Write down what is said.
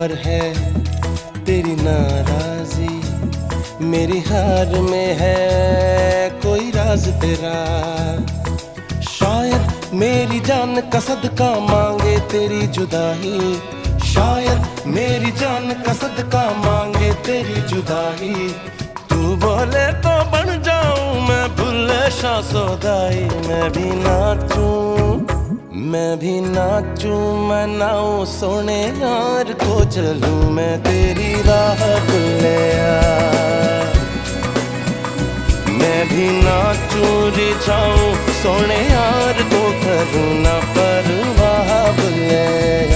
पर है तेरी नाराजी, मेरी हार में है कोई राज तेरा। शायद मेरी जान का सदका मांगे तेरी जुदाई, शायद मेरी जान का सदका मांगे तेरी जुदाई। तू बोले तो बन जाऊं मैं भुल्ले शाह सौदाई। मैं भी नाचूं मैं नाऊं सोने यार को चलूं मैं तेरी राह भुल्लिया। मैं भी नाचूं रिझाऊं सोने यार को करूं ना परवाह भुल्लिया।